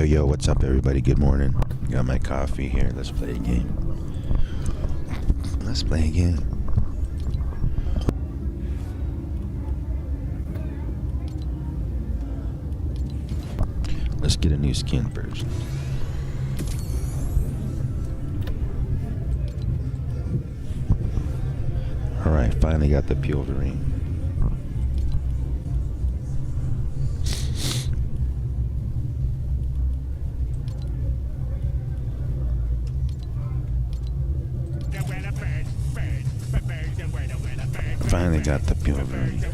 Yo, what's up, everybody? Good morning. Got my coffee here. Let's play a game. Let's get a new skin first. Alright, finally got the Pulverine. Finally got the Pulverine.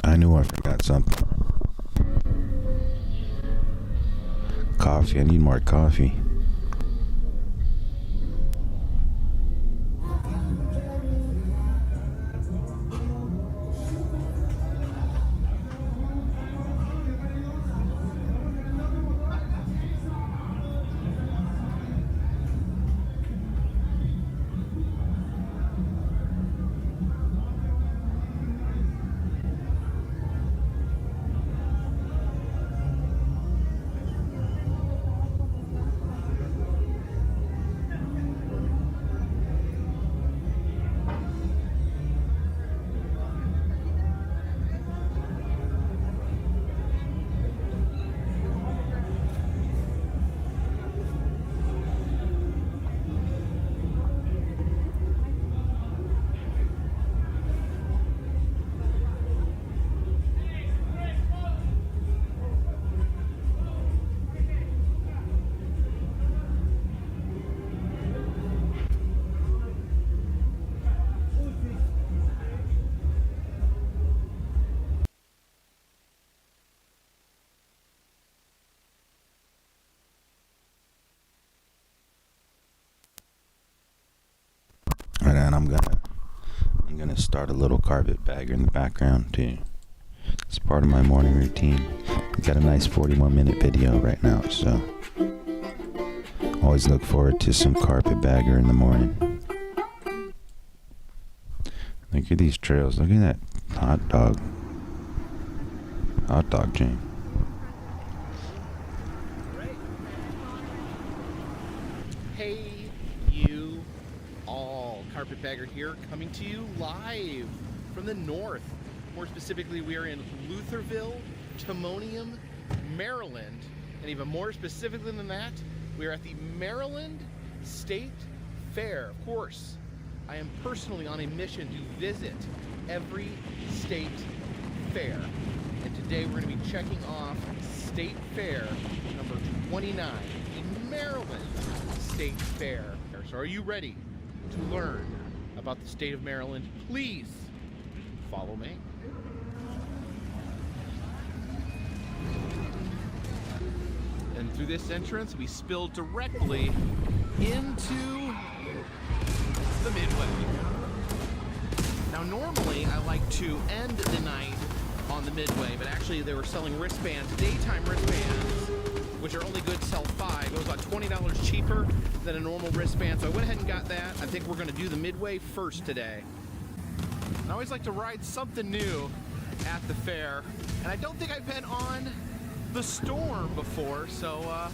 I knew I forgot something. Coffee. I need more coffee. Alright, and I'm gonna start a little carpetbagger in the background too. It's part of my morning routine. I've got a nice 41-minute video right now, so always look forward to some carpetbagger in the morning. Look at these trails. Look at that hot dog chain. Hey, you all. Carpetbagger here, coming to you live from the north. More specifically, we are in Lutherville, Timonium, Maryland. And even more specifically than that, we are at the Maryland State Fair. Of course, I am personally on a mission to visit every state fair. And today we're going to be checking off State Fair number 29, the Maryland State Fair. So are you ready to learn about the state of Maryland? Please follow me. And through this entrance, we spill directly into the Midway. Now, normally I like to end the night on the Midway, but actually they were selling wristbands, daytime wristbands, which are only good to sell 5. It was about $20 cheaper than a normal wristband, so I went ahead and got that. I think we're going to do the Midway first today. I always like to ride something new at the fair, and I don't think I've been on the storm before, so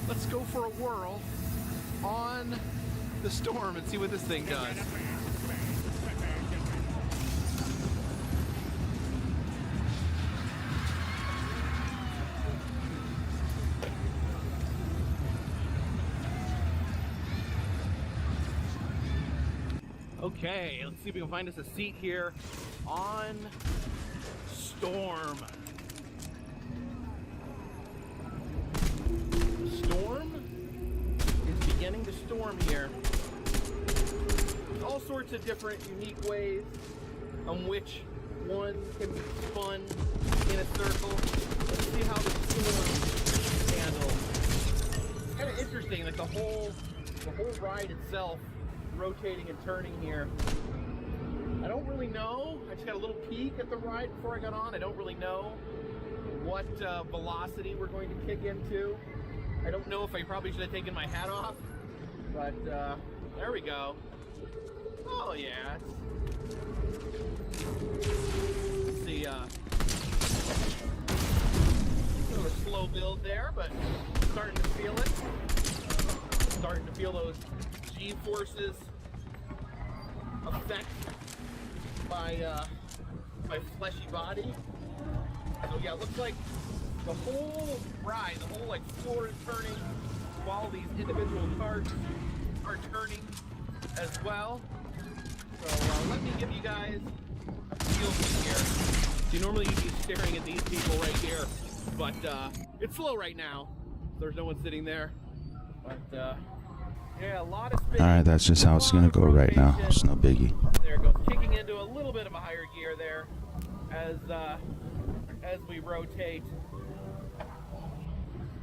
let's go for a whirl on the storm and see what this thing does. Okay, let's see if we can find us a seat here on Storm. The storm is beginning to storm here. There's all sorts of different unique ways on which one can be spun in a circle. Let's see how the storm handles. It's kind of interesting, like the whole ride itself rotating and turning here. I don't really know. I just got a little peek at the ride before I got on. I don't really know what velocity we're going to kick into. I don't know if I probably should have taken my hat off, but there we go. Oh yeah. Let's see, sort of a slow build there, but starting to feel it. Starting to feel those G-forces effect my fleshy body. So yeah, it looks like the whole ride, the whole like floor is turning while these individual cars are turning as well. So let me give you guys a feel here. See, normally you'd be staring at these people right here, but it's slow right now. There's no one sitting there, but yeah, a lot of spinning. Alright, that's just how it's gonna go right now. It's no biggie. There it goes, kicking into a little bit of a higher gear there as we rotate.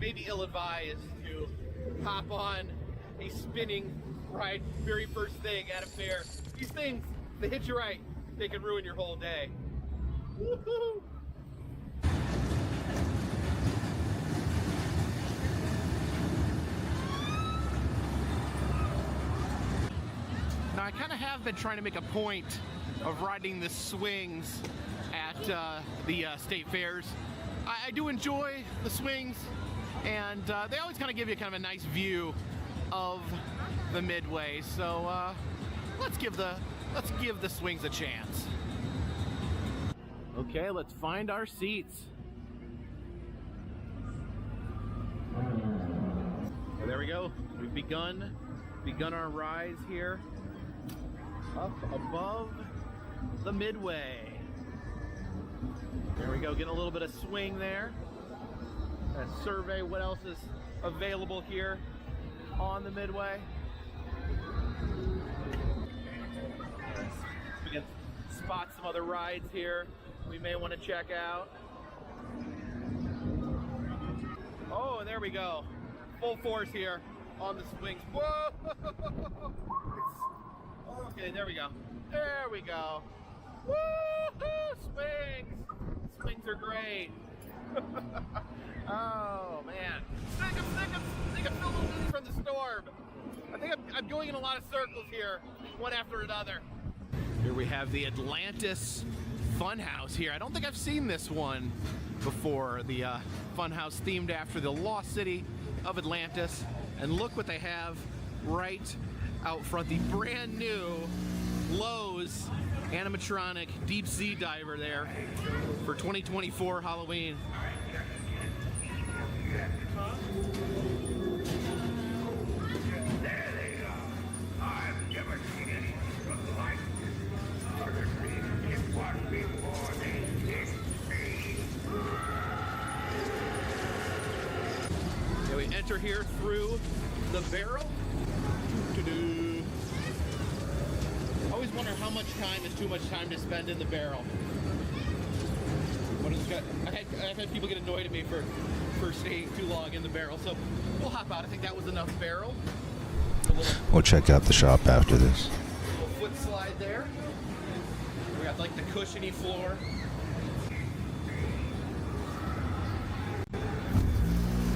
Maybe ill-advised to hop on a spinning ride very first thing at a fair. These things, they hit you right, they can ruin your whole day. Woohoo! Now I kind of have been trying to make a point of riding the swings at the state fairs. I do enjoy the swings, and they always kind of give you kind of a nice view of the midway. So let's give the swings a chance. Okay, let's find our seats. Well, there we go. We've begun our rise here up above the midway. There we go, getting a little bit of swing there. Let's survey what else is available here on the midway. We can spot some other rides here we may want to check out. Oh, and there we go. Full force here on the swings. Whoa! Okay, there we go. There we go. Woo-hoo! Swings! Swings are great. Oh, man. I think I'm still a little dizzy from the storm. I think I'm going in a lot of circles here, one after another. Here we have the Atlantis Funhouse here. I don't think I've seen this one before. The Funhouse themed after the lost city of Atlantis. And look what they have right out front. The brand new Lowe's animatronic deep sea diver there for 2024 Halloween. Yeah, we enter here through the barrel. Always wonder how much time is too much time to spend in the barrel. I've had people get annoyed at me for staying too long in the barrel, so we'll hop out. I think that was enough barrel. We'll check out the shop after this. Little foot slide there. We got like the cushiony floor.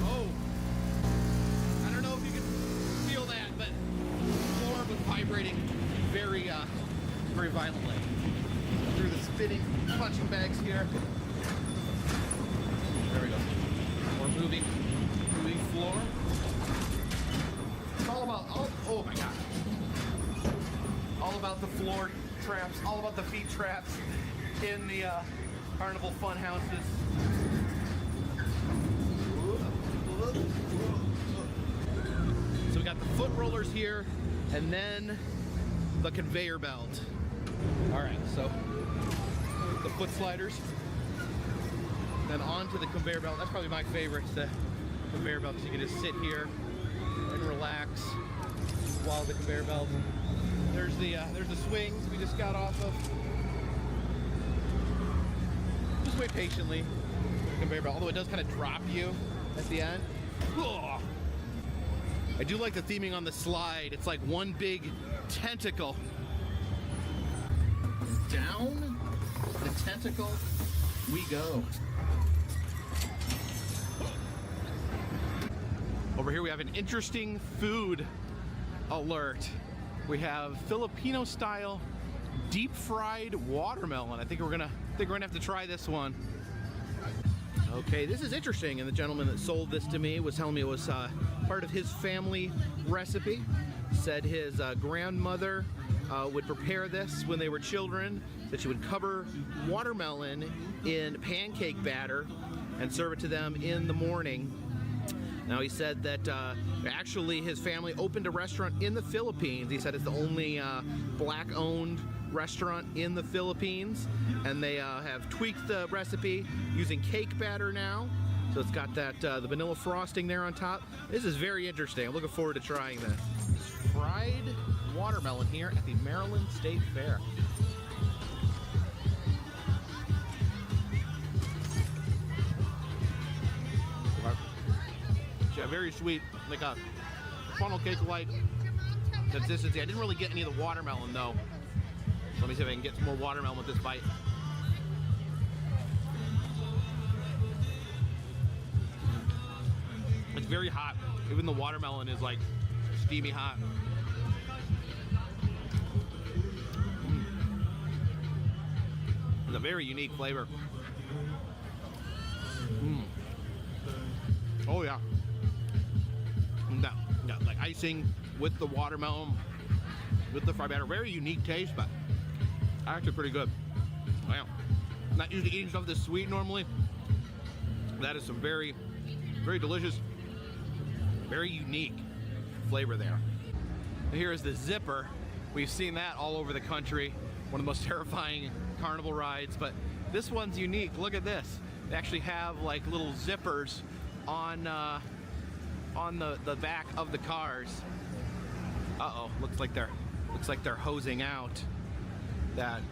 Oh, I don't know if you can feel that, but the floor was vibrating very violently through the spinning punching bags here. There we go. moving floor. It's all about, oh my God. All about the floor traps, all about the feet traps in the carnival fun houses. So we got the foot rollers here, and then the conveyor belt. All right, so the foot sliders, then onto the conveyor belt. That's probably my favorite, the conveyor belt, because you can just sit here and relax while the conveyor belt. There's the swings we just got off of. Just wait patiently for the conveyor belt, although it does kind of drop you at the end. Ugh. I do like the theming on the slide. It's like one big tentacle. Down the tentacle we go. Over here we have an interesting food alert. We have Filipino style deep fried watermelon. I think we're gonna have to try this one. Okay, this is interesting, and the gentleman that sold this to me was telling me it was part of his family recipe. Said his grandmother would prepare this when they were children, that she would cover watermelon in pancake batter and serve it to them in the morning. Now he said that actually his family opened a restaurant in the Philippines. He said it's the only black-owned restaurant in the Philippines, and they have tweaked the recipe using cake batter now. So it's got that the vanilla frosting there on top. This is very interesting. I'm looking forward to trying this. Fried watermelon here at the Maryland State Fair. Yeah, very sweet, like a funnel cake-like consistency. I didn't really get any of the watermelon though. Let me see if I can get some more watermelon with this bite. It's very hot. Even the watermelon is like steamy hot. It's a very unique flavor. Oh yeah. Got like icing with the watermelon, with the fried batter. Very unique taste, but actually pretty good. Wow. Not usually eating stuff this sweet normally. That is some very, very delicious, very unique flavor there. Here is the zipper. We've seen that all over the country. One of the most terrifying carnival rides, but this one's unique. Look at this. They actually have like little zippers on the back of the cars. Uh-oh, looks like they're hosing out that.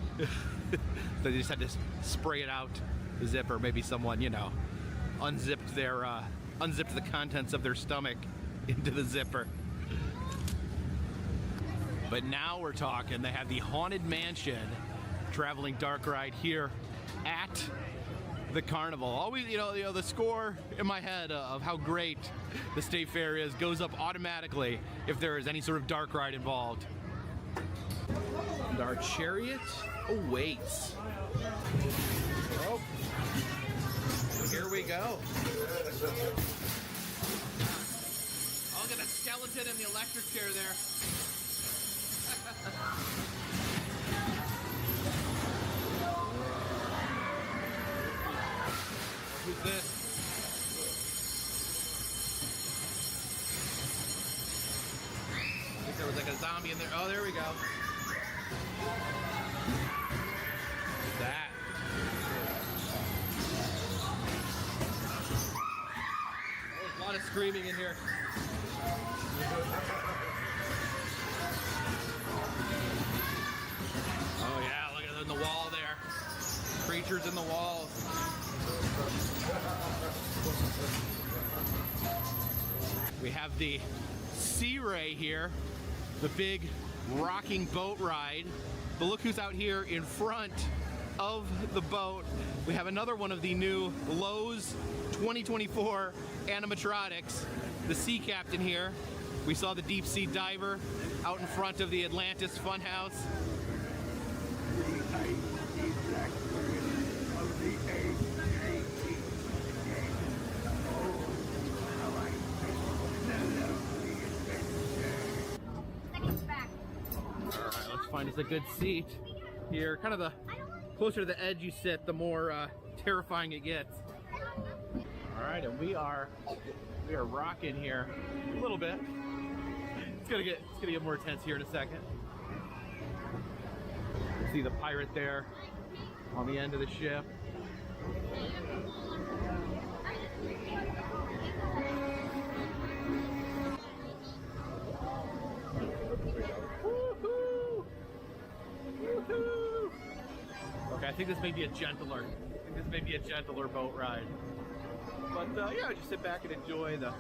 They just had to spray it out, the zipper. Maybe someone, you know, unzipped the contents of their stomach into the zipper. But now we're talking. They have the Haunted Mansion traveling dark ride here at the carnival. Always, you know, the score in my head of how great the state fair is goes up automatically if there is any sort of dark ride involved. And our chariot awaits. Oh, here we go. I'll get a skeleton in the electric chair there. Who's this? I think there was like a zombie in there. Oh, there we go. That. Oh, there's a lot of screaming in here. Oh yeah, look at it in the wall there. Creatures in the walls. We have the Sea Ray here, the big rocking boat ride. But look who's out here in front of the boat. We have another one of the new Lowe's 2024 animatronics, the Sea Captain here. We saw the deep sea diver out in front of the Atlantis Funhouse. find us a good seat here. Kind of the closer to the edge you sit, the more terrifying it gets. All right, and we are rocking here a little bit. It's gonna get more intense here in a second. See the pirate there on the end of the ship. Woohoo! Woohoo! Okay, I think this may be a gentler. Boat ride. But yeah, just sit back and enjoy the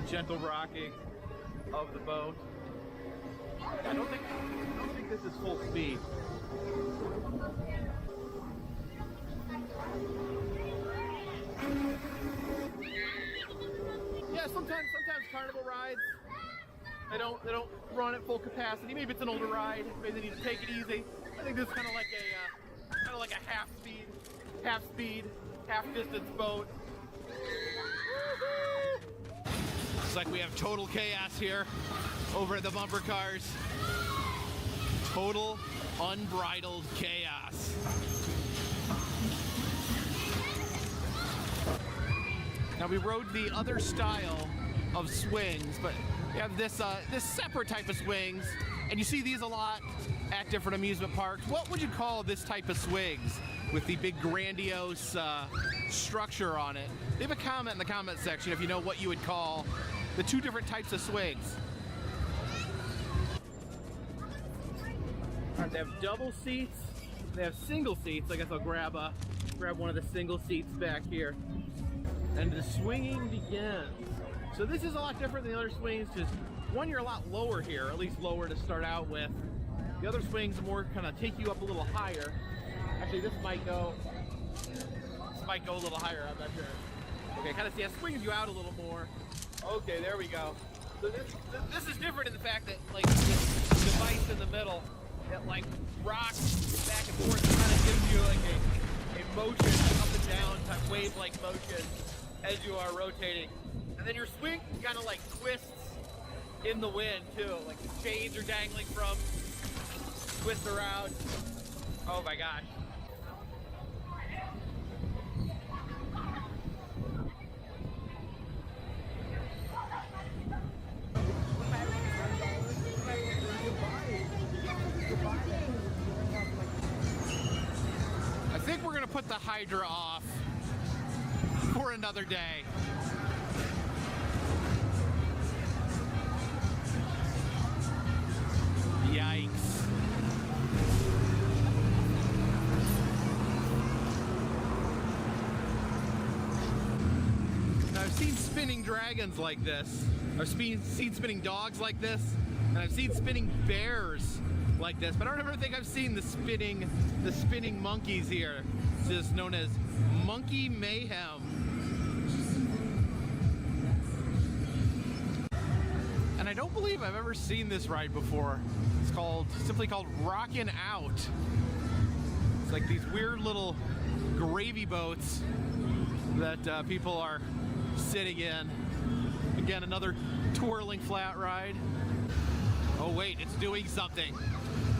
gentle rocking of the boat. I don't think this is full speed. Yeah, sometimes carnival rides they don't run at full capacity. Maybe it's an older ride. Maybe they need to take it easy. I think this is kind of like a half speed, half distance boat. Looks like we have total chaos here over at the bumper cars. Total unbridled chaos. Now we rode the other style of swings, but we have this separate type of swings, and you see these a lot at different amusement parks. What would you call this type of swings with the big grandiose structure on it? Leave a comment in the comment section if you know what you would call the two different types of swings. All right, they have double seats, they have single seats. I guess I'll grab one of the single seats back here. And the swinging begins. So this is a lot different than the other swings, because one, you're a lot lower here, at least lower to start out with. The other swings are more kind of take you up a little higher. Actually, this might go a little higher, I'm not sure. Okay, kind of see, it swings you out a little more. Okay, there we go. So this is different in the fact that, like, this device in the middle, it like rocks back and forth, and kind of gives you like a motion, up and down type wave-like motion as you are rotating. And then your swing kind of like twists in the wind too, like the chains are dangling from, twist around. Oh my gosh. I think we're gonna put the Hydra off for another day. Yikes. Now, I've seen spinning dragons like this. I've seen spinning dogs like this. And I've seen spinning bears like this. But I don't ever think I've seen the spinning monkeys here. This is known as Monkey Mayhem. And I don't believe I've ever seen this ride before. It's simply called Rockin' Out. It's like these weird little gravy boats that people are sitting in. Again, another twirling flat ride. Oh wait, it's doing something.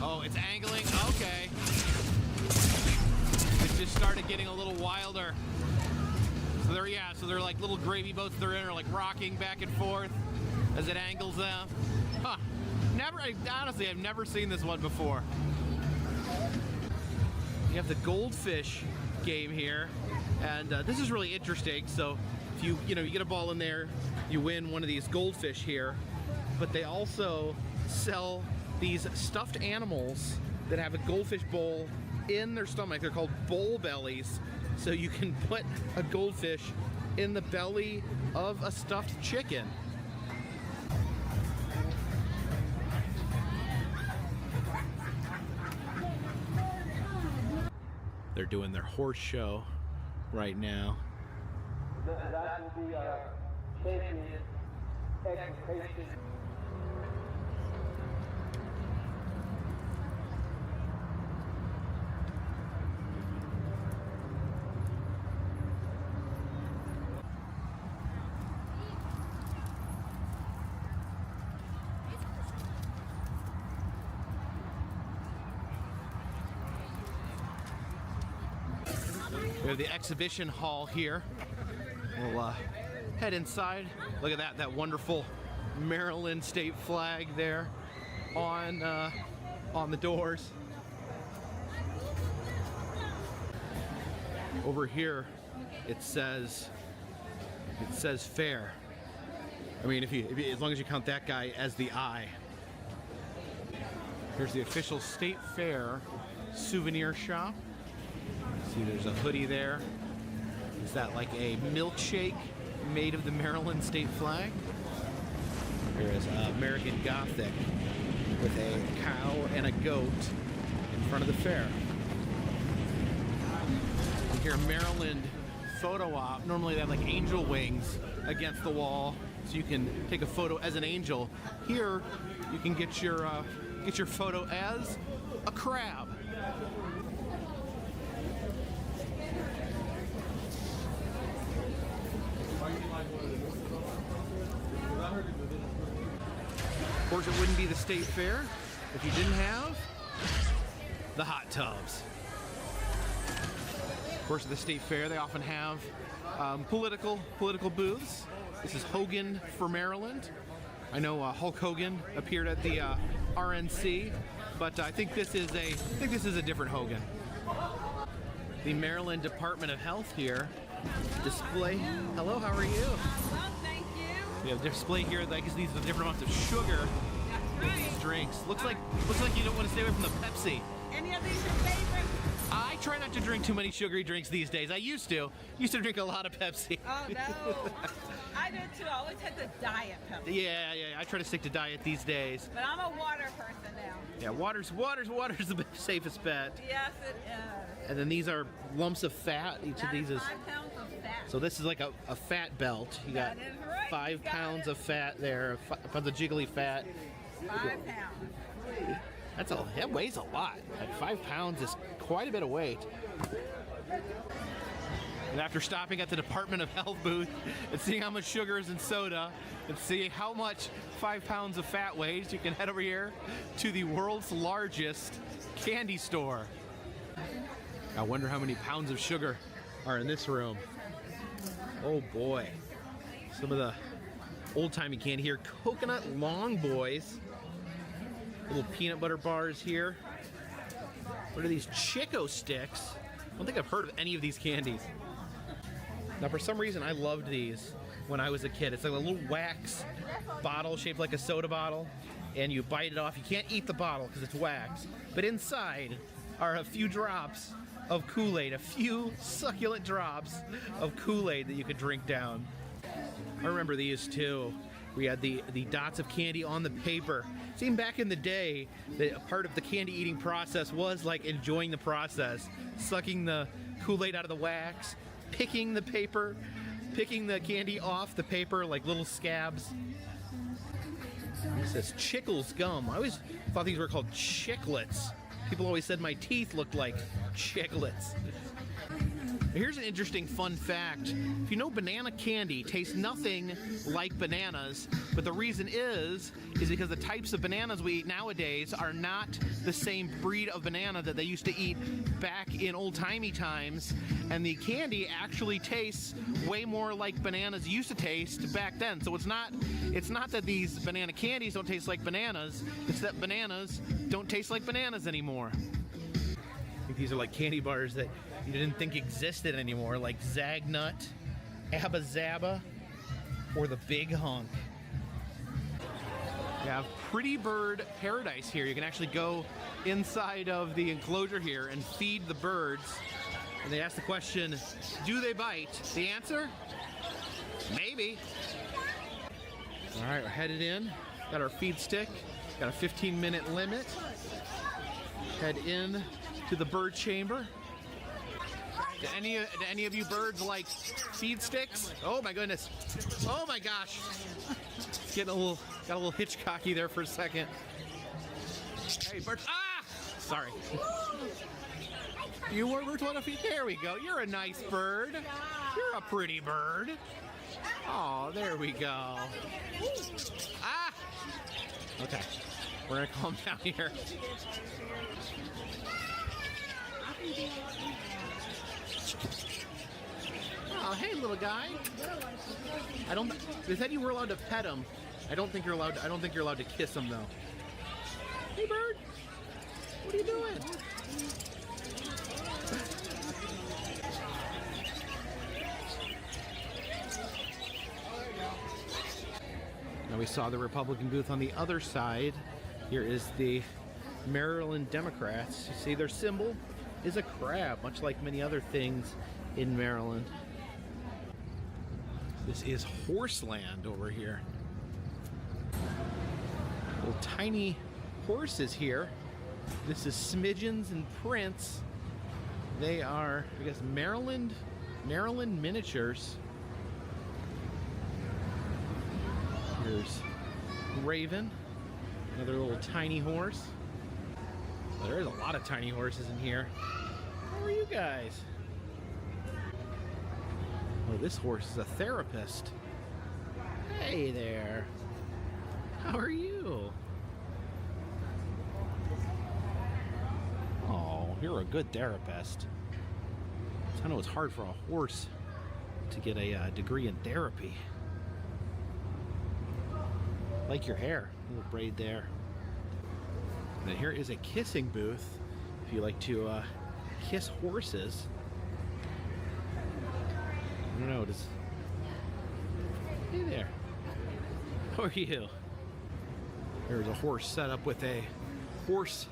Oh, it's angling, okay. It just started getting a little wilder. So they're like little gravy boats they're in, are like rocking back and forth as it angles them. Huh. Honestly, I've never seen this one before. You have the goldfish game here, and this is really interesting. So if you get a ball in there, you win one of these goldfish here. But they also sell these stuffed animals that have a goldfish bowl in their stomach. They're called bowl bellies. So you can put a goldfish in the belly of a stuffed chicken. They're doing their horse show right now. That will be our champion execution. We have the exhibition hall here. We'll head inside. Look at that wonderful Maryland state flag there on the doors. Over here, it says fair. I mean, if you as long as you count that guy as the I. Here's the official state fair souvenir shop. See, there's a hoodie there. Is that like a milkshake made of the Maryland state flag? Here is American Gothic with a cow and a goat in front of the fair. And here, Maryland photo op. Normally they have like angel wings against the wall, so you can take a photo as an angel. Here, you can get your photo as a crab. Of course, it wouldn't be the state fair if you didn't have the hot tubs. Of course, at the state fair, they often have political booths. This is Hogan for Maryland. I know Hulk Hogan appeared at the RNC, but I think this is a different Hogan. The Maryland Department of Health here display. Hello, how are you? Well, thank you. We have a display here that gives these different amounts of sugar That's in these right. drinks. Looks like you don't want to stay away from the Pepsi. Any of these your favorite? I try not to drink too many sugary drinks these days. I used to drink a lot of Pepsi. Oh no, I did too. I always had the diet Pepsi. Yeah. I try to stick to diet these days. But I'm a water person now. Yeah, water's the safest bet. Yes, it is. And then these are lumps of fat. Each of That these is is 5 pounds of fat. so. This is like a fat belt. You got That is right. 5 You got pounds it. of fat there. 5 pounds of jiggly fat. 5 pounds. That weighs a lot. Like 5 pounds is quite a bit of weight. And after stopping at the Department of Health booth and seeing how much sugar is in soda and seeing how much 5 pounds of fat weighs, you can head over here to the world's largest candy store. I wonder how many pounds of sugar are in this room. Oh boy. Some of the old-timey candy here. Coconut Long Boys. Little peanut butter bars here. What are these? Chico sticks. I don't think I've heard of any of these candies. Now, for some reason, I loved these when I was a kid. It's like a little wax bottle shaped like a soda bottle, and you bite it off. You can't eat the bottle because it's wax, but inside are a few drops of Kool-Aid, a few succulent drops of Kool-Aid that you could drink down. I remember these too. We had the dots of candy on the paper. Seemed back in the day that a part of the candy eating process was like enjoying the process, sucking the Kool-Aid out of the wax, picking the paper, picking the candy off the paper like little scabs. This says Chickles gum. I always thought these were called chiclets. People always said my teeth looked like chiclets. Here's an interesting fun fact. If you know, banana candy tastes nothing like bananas, but the reason is because the types of bananas we eat nowadays are not the same breed of banana that they used to eat back in old-timey times, and the candy actually tastes way more like bananas used to taste back then. So it's not that these banana candies don't taste like bananas, it's that bananas don't taste like bananas anymore. I think these are like candy bars that you didn't think existed anymore, like Zagnut, Abba Zaba, or the Big Hunk. You have Pretty Bird Paradise here. You can actually go inside of the enclosure here and feed the birds. And they ask the question, do they bite? The answer? Maybe. All right, we're headed in. Got our feed stick. Got a 15-minute limit. Head in to the bird chamber. Do any of you birds like feed sticks? Oh my goodness. Oh my gosh. Got a little Hitchcocky there for a second. Hey, birds. Ah! Sorry. You were want to feed? There we go. You're a nice bird. You're a pretty bird. Oh, there we go. Ah! Okay. We're gonna calm down here. Oh, hey, little guy. I don't. They said you were allowed to pet him. I don't think you're allowed. I don't think you're allowed to kiss him though. Hey, bird. What are you doing? Now we saw the Republican booth on the other side. Here is the Maryland Democrats. You see their symbol is a crab, much like many other things in Maryland. This is Horseland over here. Little tiny horses here. This is Smidgens and Prince. They are, I guess, Maryland miniatures. Here's Raven, another little tiny horse. Well, there's a lot of tiny horses in here. How are you guys? Oh, this horse is a therapist. Hey there. How are you? Oh, you're a good therapist. I know it's hard for a horse to get a degree in therapy. Like your hair, a little braid there. And then here is a kissing booth if you like to kiss horses. I don't know, does... Hey there. How are you? There's a horse set up with a horse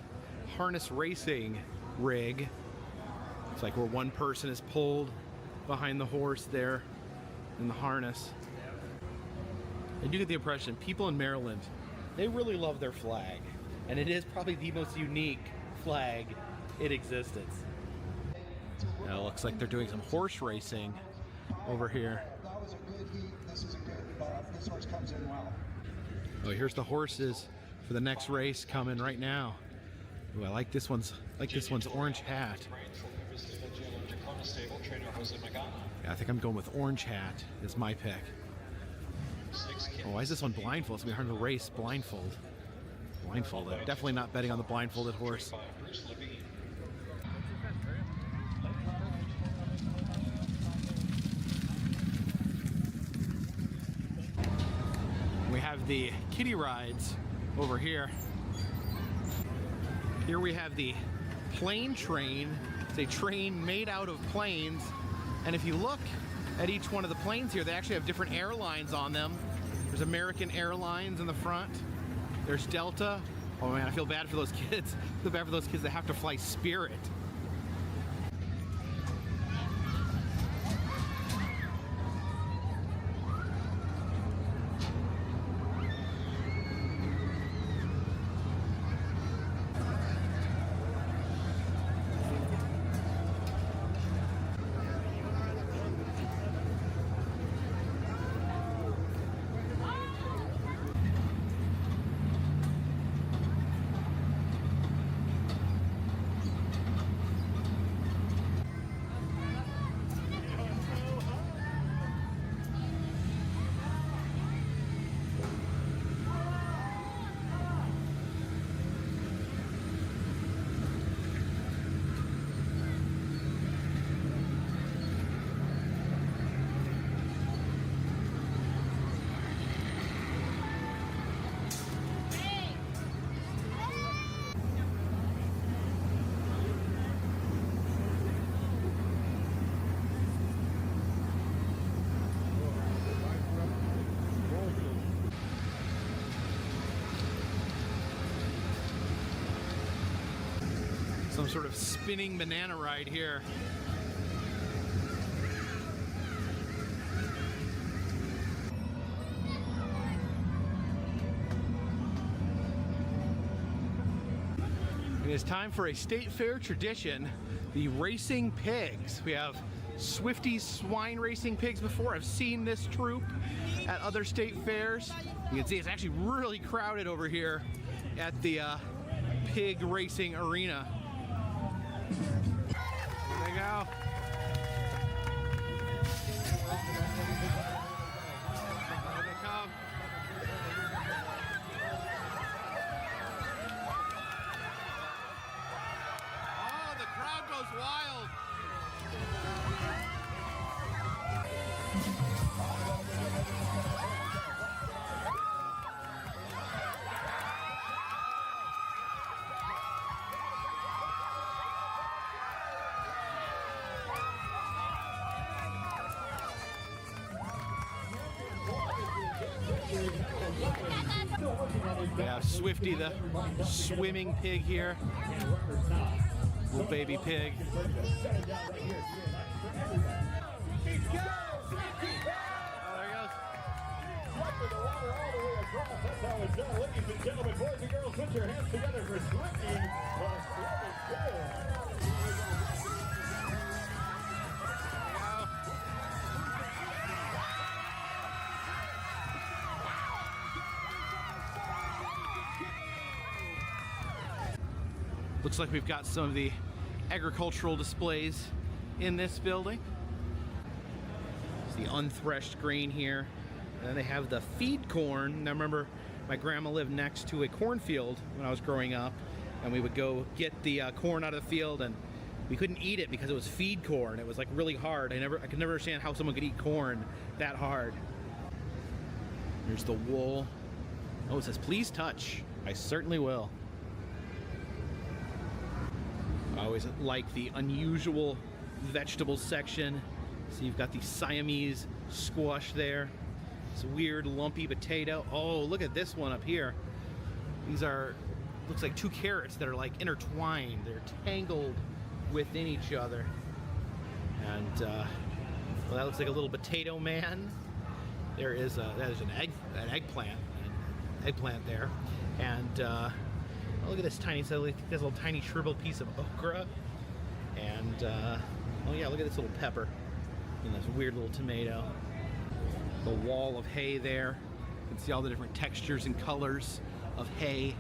harness racing rig. It's like where one person is pulled behind the horse there in the harness. I do get the impression people in Maryland, they really love their flag. And it is probably the most unique flag in existence. Now it looks like they're doing some horse racing over here. That was a good heat. This is a good, but this horse comes in well. Oh, here's the horses for the next race coming right now. Ooh, I like this one's orange hat. Yeah, I think I'm going with orange hat is my pick. Oh, why is this one blindfold? It's gonna be hard to race blindfolded. Definitely not betting on the blindfolded horse. We have the kiddie rides over here. Here we have the plane train. It's a train made out of planes. And if you look at each one of the planes here, they actually have different airlines on them. There's American Airlines in the front. There's Delta. Oh man, I feel bad for those kids. I feel bad for those kids that have to fly Spirit. Some sort of spinning banana ride here. It is time for a state fair tradition, the racing pigs. We have Swifties swine racing pigs before. I've seen this troupe at other state fairs. You can see it's actually really crowded over here at the pig racing arena. There they go. Here they come. Oh, the crowd goes wild. We have Swifty, the swimming pig here. Little baby pig. Oh, there he goes. That's how it's done. Ladies and gentlemen, boys and girls, put your hands together for Swifty, the swimming pig. Looks like we've got some of the agricultural displays in this building. It's the unthreshed grain here. And then they have the feed corn. Now remember, my grandma lived next to a cornfield when I was growing up, and we would go get the corn out of the field, and we couldn't eat it because it was feed corn. It was like really hard. I could never understand how someone could eat corn that hard. Here's the wool. Oh, it says please touch. I certainly will. I always like the unusual vegetables section. So you've got the Siamese squash there. This weird lumpy potato. Oh, look at this one up here. These are, looks like 2 carrots that are like intertwined. They're tangled within each other. And well, that looks like a little potato man. There is that is an eggplant there. And oh, look at this tiny, so this little tiny shriveled piece of okra. And oh yeah, look at this little pepper and this weird little tomato. The wall of hay there. You can see all the different textures and colors of hay.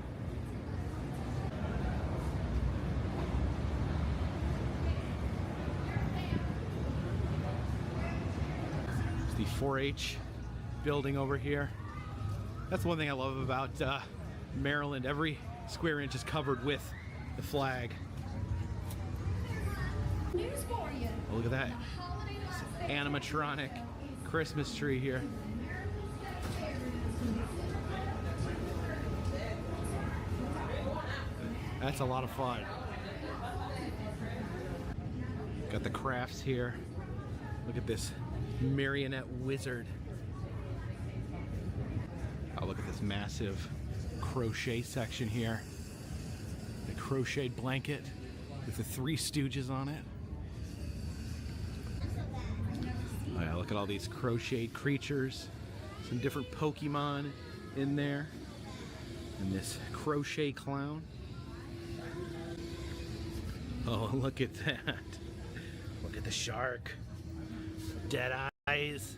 There's the 4-H building over here. That's one thing I love about Maryland. Every square inch is covered with the flag. News for you. Oh, look at that. Animatronic Christmas tree here. That's a lot of fun. Got the crafts here. Look at this marionette wizard. Oh, look at this massive crochet section here. The crocheted blanket with the 3 Stooges on it. Oh yeah, look at all these crocheted creatures. Some different Pokemon in there. And this crochet clown. Oh, look at that. Look at the shark. Dead eyes.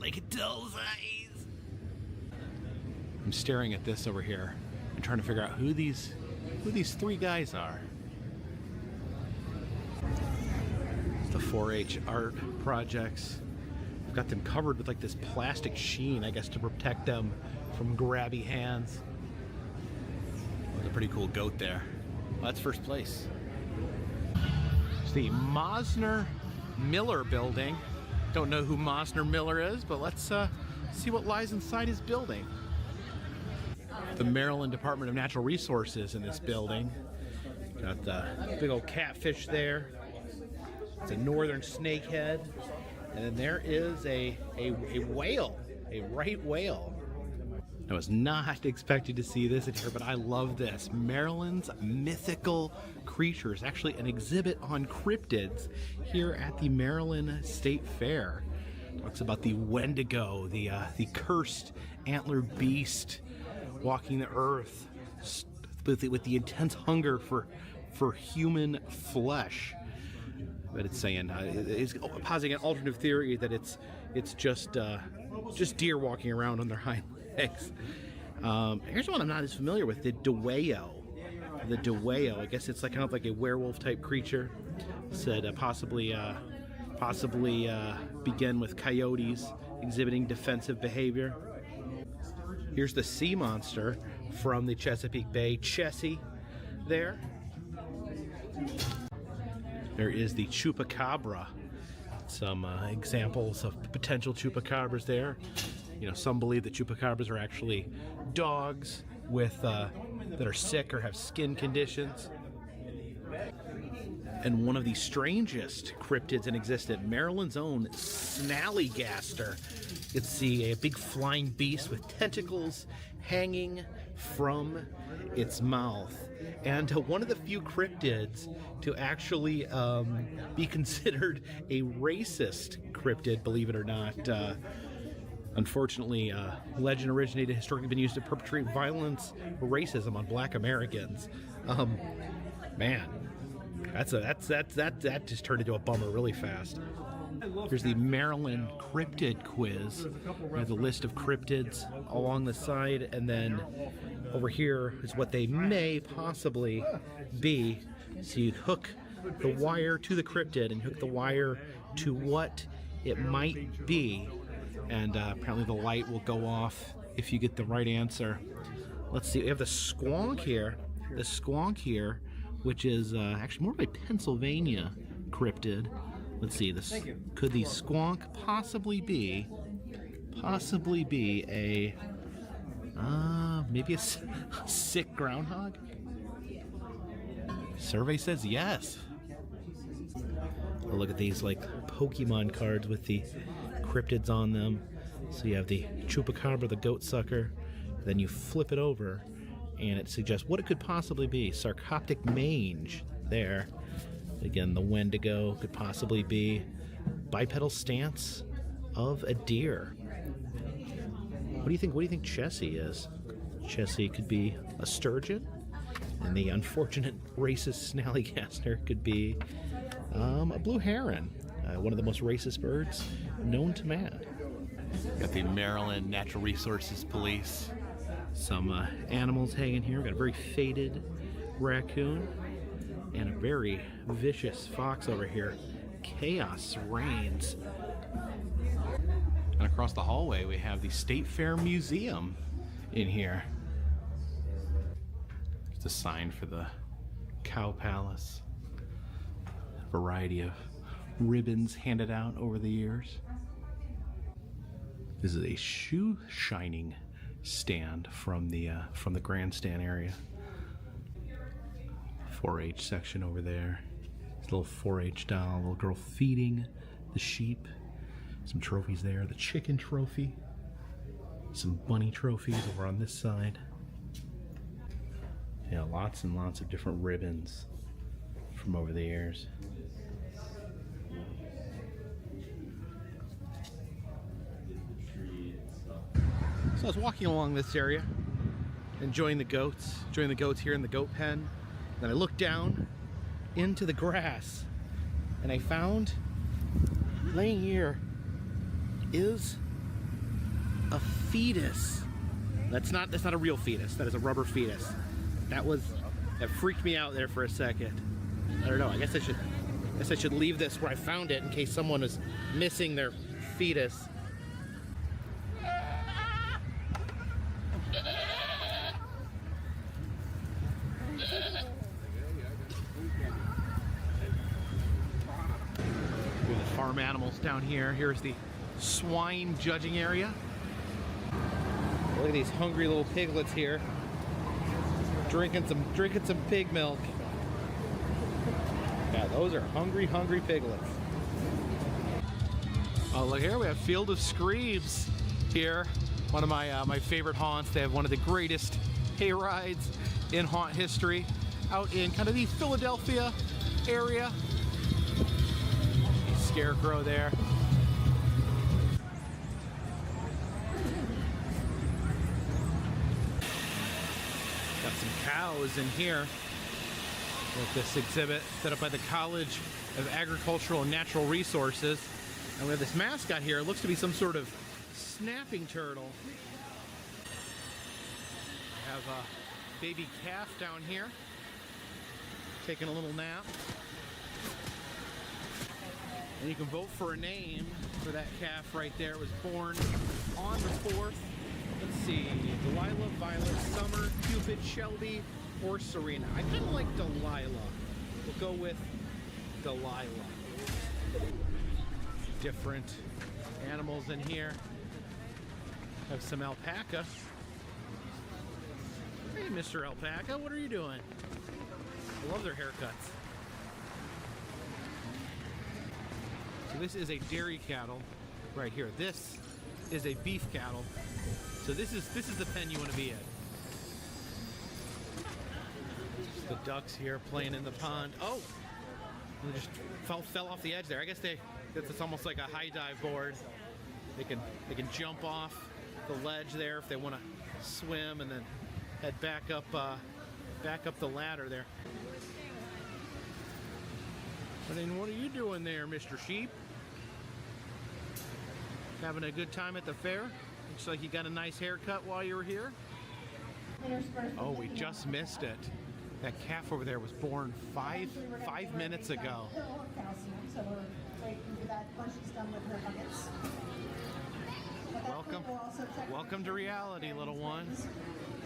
like a doll's eyes. I'm staring at this over here and trying to figure out who these three guys are. It's the 4-H art projects. I've got them covered with like this plastic sheen, I guess, to protect them from grabby hands. There's a pretty cool goat there. Well, that's first place. It's the Mosner Miller building. Don't know who Mosner Miller is, but let's see what lies inside his building. The Maryland Department of Natural Resources in this building. Got the big old catfish there. It's a northern snakehead. And then there is a whale, a right whale. I was not expecting to see this in here, but I love this. Maryland's mythical creatures. Actually, an exhibit on cryptids here at the Maryland State Fair. Talks about the Wendigo, the cursed antlered beast walking the earth with the intense hunger for human flesh. But it's saying it's positing an alternative theory that it's just deer walking around on their hind legs. Here's one I'm not as familiar with: the Deweo. The Deweo. I guess it's like kind of like a werewolf type creature. Said possibly begin with coyotes exhibiting defensive behavior. Here's the sea monster from the Chesapeake Bay, Chessie. There. There is the chupacabra. Some examples of potential chupacabras there. You know, some believe that chupacabras are actually dogs with that are sick or have skin conditions. And one of the strangest cryptids in existence, Maryland's own snallygaster. It's a big flying beast with tentacles hanging from its mouth. And one of the few cryptids to actually be considered a racist cryptid, believe it or not. Unfortunately, legend originated, historically been used to perpetrate violence or racism on black Americans. Man, that just turned into a bummer really fast. Here's the Maryland cryptid quiz. We have the list of cryptids along the side, and then over here is what they may possibly be. So you hook the wire to the cryptid and hook the wire to what it might be, and apparently the light will go off if you get the right answer. Let's see, we have the squonk here. The squonk here, which is actually more of a Pennsylvania cryptid. Let's see, this could the squonk possibly be a maybe a sick groundhog? Survey says yes. Look at these like Pokemon cards with the cryptids on them. So you have the chupacabra, the goat sucker, then you flip it over and it suggests what it could possibly be. Sarcoptic mange there. Again, the Wendigo could possibly be bipedal stance of a deer. What do you think Chessie is? Chessie could be a sturgeon, and the unfortunate racist snallygaster could be a blue heron, one of the most racist birds known to man. Got the Maryland Natural Resources Police. Some animals hanging here. We've got a very faded raccoon and a very vicious fox over here. Chaos reigns. And across the hallway we have the State Fair Museum in here. It's a sign for the Cow Palace. A variety of ribbons handed out over the years. This is a shoe shining stand from the grandstand area. 4-H section over there. This little 4-H doll, little girl feeding the sheep. Some trophies there. The chicken trophy. Some bunny trophies over on this side. Yeah, lots and lots of different ribbons from over the years. So I was walking along this area, enjoying the goats here in the goat pen. Then I looked down into the grass and I found laying here is a fetus. That's not a real fetus. That is a rubber fetus. That freaked me out there for a second. I don't know. I guess I should leave this where I found it in case someone is missing their fetus. We have the farm animals down here. Here's the swine judging area. Look at these hungry little piglets here, drinking some pig milk. Yeah, those are hungry piglets. Oh, look here, we have Field of Screebs here. One of my favorite haunts. They have one of the greatest hay rides in haunt history, out in kind of the Philadelphia area. Scarecrow there. Got some cows in here with this exhibit set up by the College of Agricultural and Natural Resources. And we have this mascot here. It looks to be some sort of snapping turtle. We have a baby calf down here taking a little nap. And you can vote for a name for that calf right there. It was born on the 4th. Let's see, Delilah, Violet, Summer, Cupid, Shelby, or Serena. I kind of like Delilah. We'll go with Delilah. Different animals in here. Have some alpaca. Hey, Mr. Alpaca, what are you doing? I love their haircuts. So this is a dairy cattle right here. This is a beef cattle. So this is the pen you want to be in. The ducks here playing in the pond. Oh, they just fell off the edge there. I guess it's almost like a high dive board. They can jump off the ledge there if they want to swim, and then head back up the ladder there. I mean, what are you doing there, Mr. Sheep? Having a good time at the fair? Looks like you got a nice haircut while you were here. Oh, we just missed it. That calf over there was born five minutes ago. Welcome to reality, little one.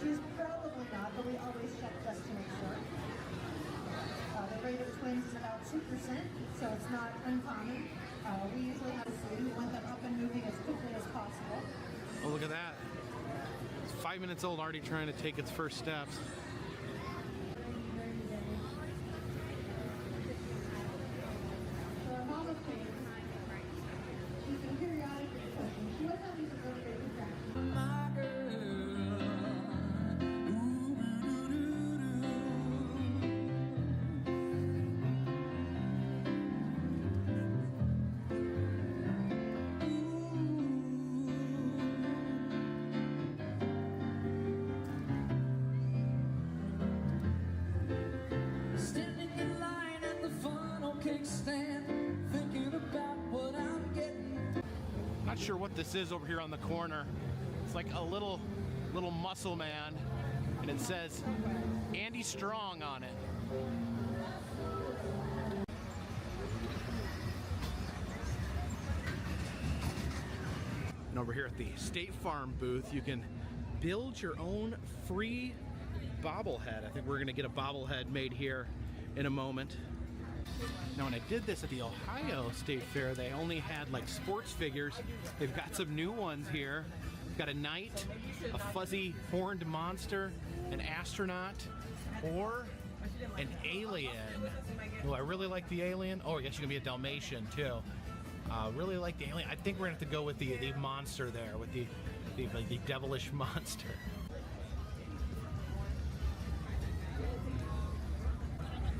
She's probably not, but we always check just to make sure. The rate of twins is about 2%, so it's not uncommon. We usually have a we want them up and moving as quickly as possible. Oh, look at that. It's 5 minutes old, already trying to take its first steps. Not sure what this is over here on the corner. It's like a little muscle man, and it says Andy Strong on it. And over here at the State Farm booth, you can build your own free bobblehead. I think we're gonna get a bobblehead made here in a moment. Now, when I did this at the Ohio State Fair, they only had like sports figures. They've got some new ones here. We've got a knight, a fuzzy horned monster, an astronaut, or an alien. Oh, I really like the alien. Oh, I guess you can be a Dalmatian too. Really like the alien. I think we're gonna have to go with the monster there, with the devilish monster.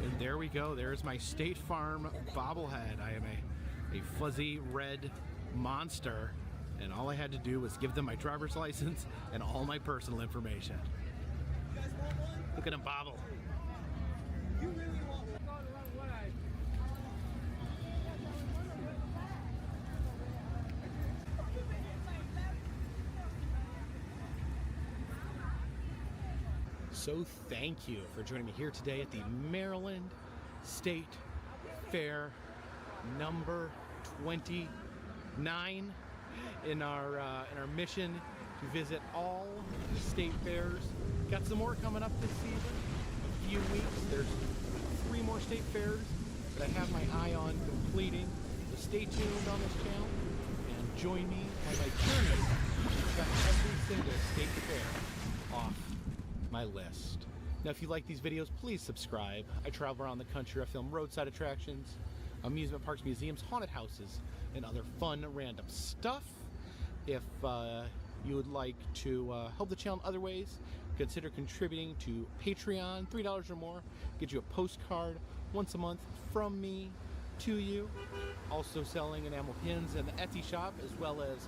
And there we go. There's my State Farm bobblehead. I am a fuzzy red monster, and all I had to do was give them my driver's license and all my personal information. Look at him bobble. So thank you for joining me here today at the Maryland State Fair number 29 in our mission to visit all the state fairs. Got some more coming up this season. A few weeks. There's 3 more state fairs that I have my eye on completing. So stay tuned on this channel and join me on my journey to check every single state fair off my list. Now, if you like these videos, please subscribe. I travel around the country. I film roadside attractions, amusement parks, museums, haunted houses, and other fun, random stuff. If you would like to help the channel in other ways, consider contributing to Patreon. $3 or more get you a postcard once a month from me to you. Also selling enamel pins in the Etsy shop, as well as